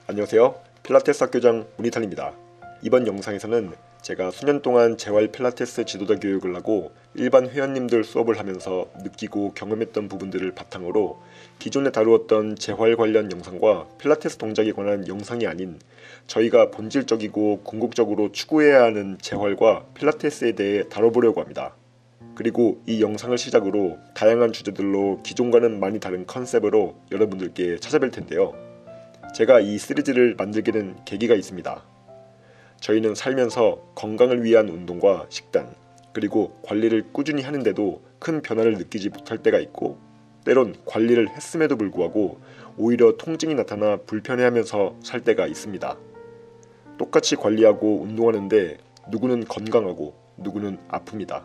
안녕하세요. 필라테스 학교장 문희탄입니다. 이번 영상에서는 제가 수년 동안 재활 필라테스 지도자 교육을 하고 일반 회원님들 수업을 하면서 느끼고 경험했던 부분들을 바탕으로 기존에 다루었던 재활 관련 영상과 필라테스 동작에 관한 영상이 아닌 저희가 본질적이고 궁극적으로 추구해야 하는 재활과 필라테스에 대해 다뤄보려고 합니다. 그리고 이 영상을 시작으로 다양한 주제들로 기존과는 많이 다른 컨셉으로 여러분들께 찾아뵐 텐데요. 제가 이 시리즈를 만들게 된 계기가 있습니다. 저희는 살면서 건강을 위한 운동과 식단, 그리고 관리를 꾸준히 하는데도 큰 변화를 느끼지 못할 때가 있고, 때론 관리를 했음에도 불구하고 오히려 통증이 나타나 불편해하면서 살 때가 있습니다. 똑같이 관리하고 운동하는데 누구는 건강하고 누구는 아픕니다.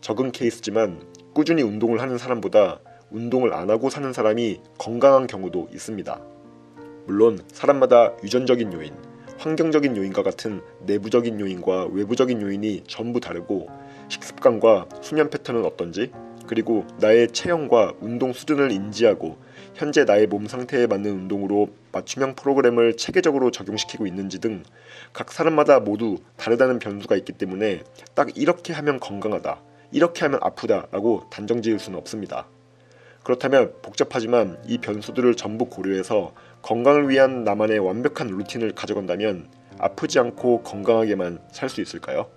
적은 케이스지만 꾸준히 운동을 하는 사람보다 운동을 안 하고 사는 사람이 건강한 경우도 있습니다. 물론 사람마다 유전적인 요인, 환경적인 요인과 같은 내부적인 요인과 외부적인 요인이 전부 다르고 식습관과 수면 패턴은 어떤지, 그리고 나의 체형과 운동 수준을 인지하고 현재 나의 몸 상태에 맞는 운동으로 맞춤형 프로그램을 체계적으로 적용시키고 있는지 등 각 사람마다 모두 다르다는 변수가 있기 때문에 딱 이렇게 하면 건강하다, 이렇게 하면 아프다 라고 단정 지을 수는 없습니다. 그렇다면 복잡하지만 이 변수들을 전부 고려해서 건강을 위한 나만의 완벽한 루틴을 가져간다면 아프지 않고 건강하게만 살 수 있을까요?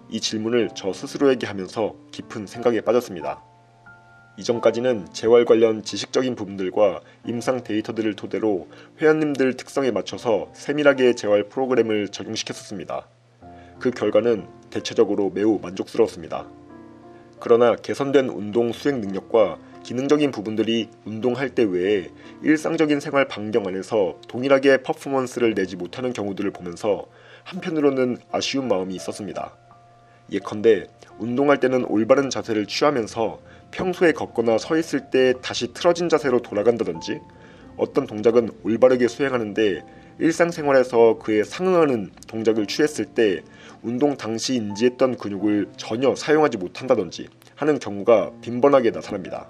이 질문을 저 스스로에게 하면서 깊은 생각에 빠졌습니다. 이전까지는 재활 관련 지식적인 부분들과 임상 데이터들을 토대로 회원님들 특성에 맞춰서 세밀하게 재활 프로그램을 적용시켰었습니다. 그 결과는 대체적으로 매우 만족스러웠습니다. 그러나 개선된 운동 수행 능력과 기능적인 부분들이 운동할 때 외에 일상적인 생활 반경 안에서 동일하게 퍼포먼스를 내지 못하는 경우들을 보면서 한편으로는 아쉬운 마음이 있었습니다. 예컨대 운동할 때는 올바른 자세를 취하면서 평소에 걷거나 서 있을 때 다시 틀어진 자세로 돌아간다든지, 어떤 동작은 올바르게 수행하는데 일상생활에서 그에 상응하는 동작을 취했을 때 운동 당시 인지했던 근육을 전혀 사용하지 못한다든지 하는 경우가 빈번하게 나타납니다.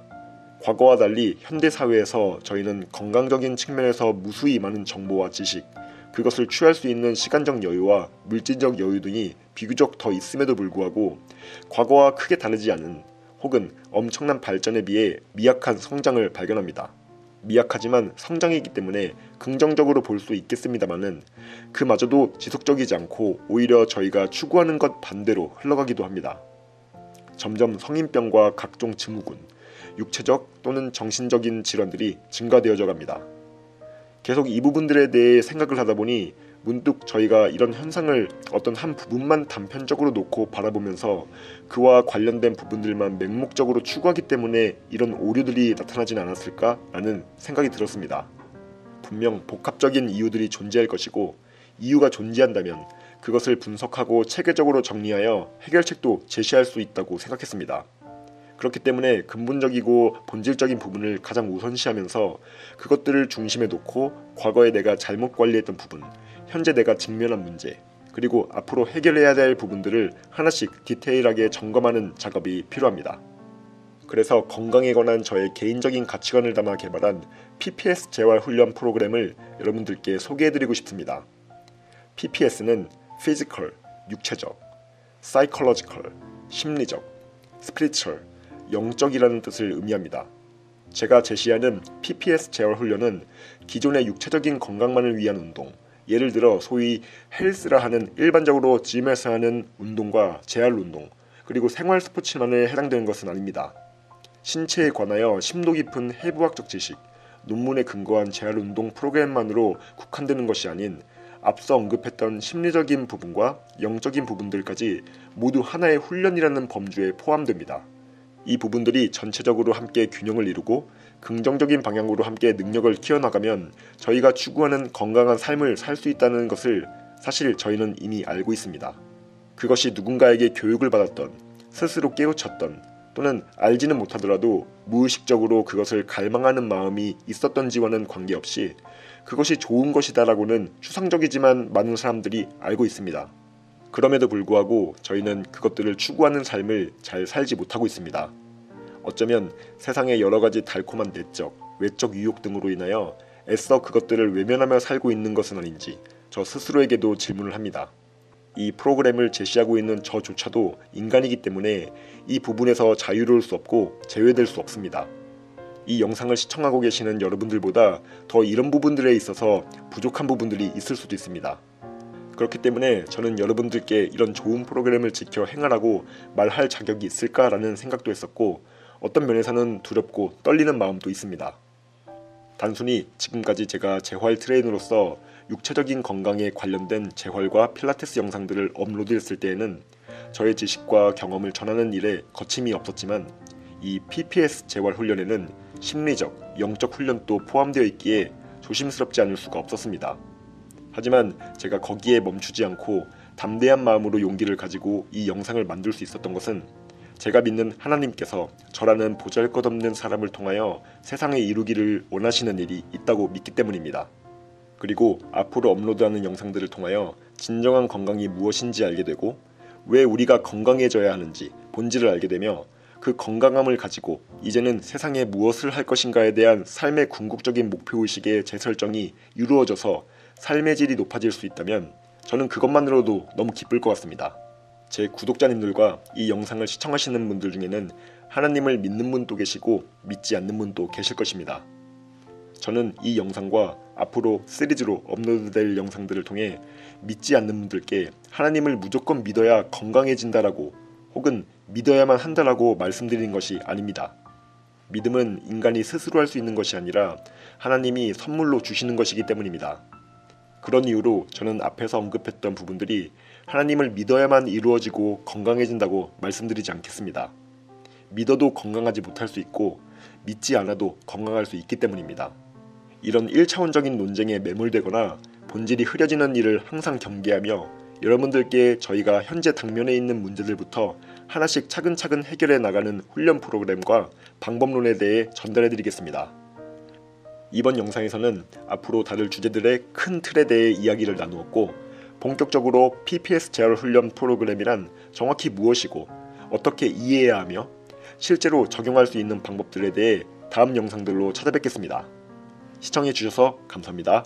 과거와 달리 현대사회에서 저희는 건강적인 측면에서 무수히 많은 정보와 지식, 그것을 취할 수 있는 시간적 여유와 물질적 여유 등이 비교적 더 있음에도 불구하고 과거와 크게 다르지 않은 혹은 엄청난 발전에 비해 미약한 성장을 발견합니다. 미약하지만 성장이기 때문에 긍정적으로 볼 수 있겠습니다마는 그마저도 지속적이지 않고 오히려 저희가 추구하는 것 반대로 흘러가기도 합니다. 점점 성인병과 각종 증후군, 육체적 또는 정신적인 질환들이 증가되어져 갑니다. 계속 이 부분들에 대해 생각을 하다 보니 문득 저희가 이런 현상을 어떤 한 부분만 단편적으로 놓고 바라보면서 그와 관련된 부분들만 맹목적으로 추구하기 때문에 이런 오류들이 나타나진 않았을까라는 생각이 들었습니다. 분명 복합적인 이유들이 존재할 것이고, 이유가 존재한다면 그것을 분석하고 체계적으로 정리하여 해결책도 제시할 수 있다고 생각했습니다. 그렇기 때문에 근본적이고 본질적인 부분을 가장 우선시하면서 그것들을 중심에 놓고 과거에 내가 잘못 관리했던 부분, 현재 내가 직면한 문제, 그리고 앞으로 해결해야 될 부분들을 하나씩 디테일하게 점검하는 작업이 필요합니다. 그래서 건강에 관한 저의 개인적인 가치관을 담아 개발한 PPS 재활 훈련 프로그램을 여러분들께 소개해드리고 싶습니다. PPS는 Physical, 육체적, Psychological, 심리적, Spiritual, 영적이라는 뜻을 의미합니다. 제가 제시하는 PPS 재활 훈련은 기존의 육체적인 건강만을 위한 운동, 예를 들어 소위 헬스라 하는 일반적으로 짐에서 하는 운동과 재활 운동, 그리고 생활 스포츠만에 해당되는 것은 아닙니다. 신체에 관하여 심도 깊은 해부학적 지식, 논문에 근거한 재활 운동 프로그램만으로 국한되는 것이 아닌 앞서 언급했던 심리적인 부분과 영적인 부분들까지 모두 하나의 훈련이라는 범주에 포함됩니다. 이 부분들이 전체적으로 함께 균형을 이루고 긍정적인 방향으로 함께 능력을 키워나가면 저희가 추구하는 건강한 삶을 살 수 있다는 것을 사실 저희는 이미 알고 있습니다. 그것이 누군가에게 교육을 받았던, 스스로 깨우쳤던, 또는 알지는 못하더라도 무의식적으로 그것을 갈망하는 마음이 있었던지와는 관계없이 그것이 좋은 것이다라고는 추상적이지만 많은 사람들이 알고 있습니다. 그럼에도 불구하고 저희는 그것들을 추구하는 삶을 잘 살지 못하고 있습니다. 어쩌면 세상의 여러가지 달콤한 내적, 외적 유혹 등으로 인하여 애써 그것들을 외면하며 살고 있는 것은 아닌지 저 스스로에게도 질문을 합니다. 이 프로그램을 제시하고 있는 저조차도 인간이기 때문에 이 부분에서 자유로울 수 없고 제외될 수 없습니다. 이 영상을 시청하고 계시는 여러분들보다 더 이런 부분들에 있어서 부족한 부분들이 있을 수도 있습니다. 그렇기 때문에 저는 여러분들께 이런 좋은 프로그램을 지켜 행하라고 말할 자격이 있을까라는 생각도 했었고, 어떤 면에서는 두렵고 떨리는 마음도 있습니다. 단순히 지금까지 제가 재활 트레이너로서 육체적인 건강에 관련된 재활과 필라테스 영상들을 업로드했을 때에는 저의 지식과 경험을 전하는 일에 거침이 없었지만, 이 PPS 재활 훈련에는 심리적, 영적 훈련도 포함되어 있기에 조심스럽지 않을 수가 없었습니다. 하지만 제가 거기에 멈추지 않고 담대한 마음으로 용기를 가지고 이 영상을 만들 수 있었던 것은 제가 믿는 하나님께서 저라는 보잘것없는 사람을 통하여 세상에 이루기를 원하시는 일이 있다고 믿기 때문입니다. 그리고 앞으로 업로드하는 영상들을 통하여 진정한 건강이 무엇인지 알게 되고, 왜 우리가 건강해져야 하는지 본질을 알게 되며, 그 건강함을 가지고 이제는 세상에 무엇을 할 것인가에 대한 삶의 궁극적인 목표의식의 재설정이 이루어져서 삶의 질이 높아질 수 있다면 저는 그것만으로도 너무 기쁠 것 같습니다. 제 구독자님들과 이 영상을 시청하시는 분들 중에는 하나님을 믿는 분도 계시고 믿지 않는 분도 계실 것입니다. 저는 이 영상과 앞으로 시리즈로 업로드될 영상들을 통해 믿지 않는 분들께 하나님을 무조건 믿어야 건강해진다라고, 혹은 믿어야만 한다라고 말씀드리는 것이 아닙니다. 믿음은 인간이 스스로 할 수 있는 것이 아니라 하나님이 선물로 주시는 것이기 때문입니다. 그런 이유로 저는 앞에서 언급했던 부분들이 하나님을 믿어야만 이루어지고 건강해진다고 말씀드리지 않겠습니다. 믿어도 건강하지 못할 수 있고 믿지 않아도 건강할 수 있기 때문입니다. 이런 1차원적인 논쟁에 매몰되거나 본질이 흐려지는 일을 항상 경계하며 여러분들께 저희가 현재 당면에 있는 문제들부터 하나씩 차근차근 해결해 나가는 훈련 프로그램과 방법론에 대해 전달해 드리겠습니다. 이번 영상에서는 앞으로 다룰 주제들의 큰 틀에 대해 이야기를 나누었고, 본격적으로 PPS 재활 훈련 프로그램이란 정확히 무엇이고 어떻게 이해해야 하며 실제로 적용할 수 있는 방법들에 대해 다음 영상들로 찾아뵙겠습니다. 시청해 주셔서 감사합니다.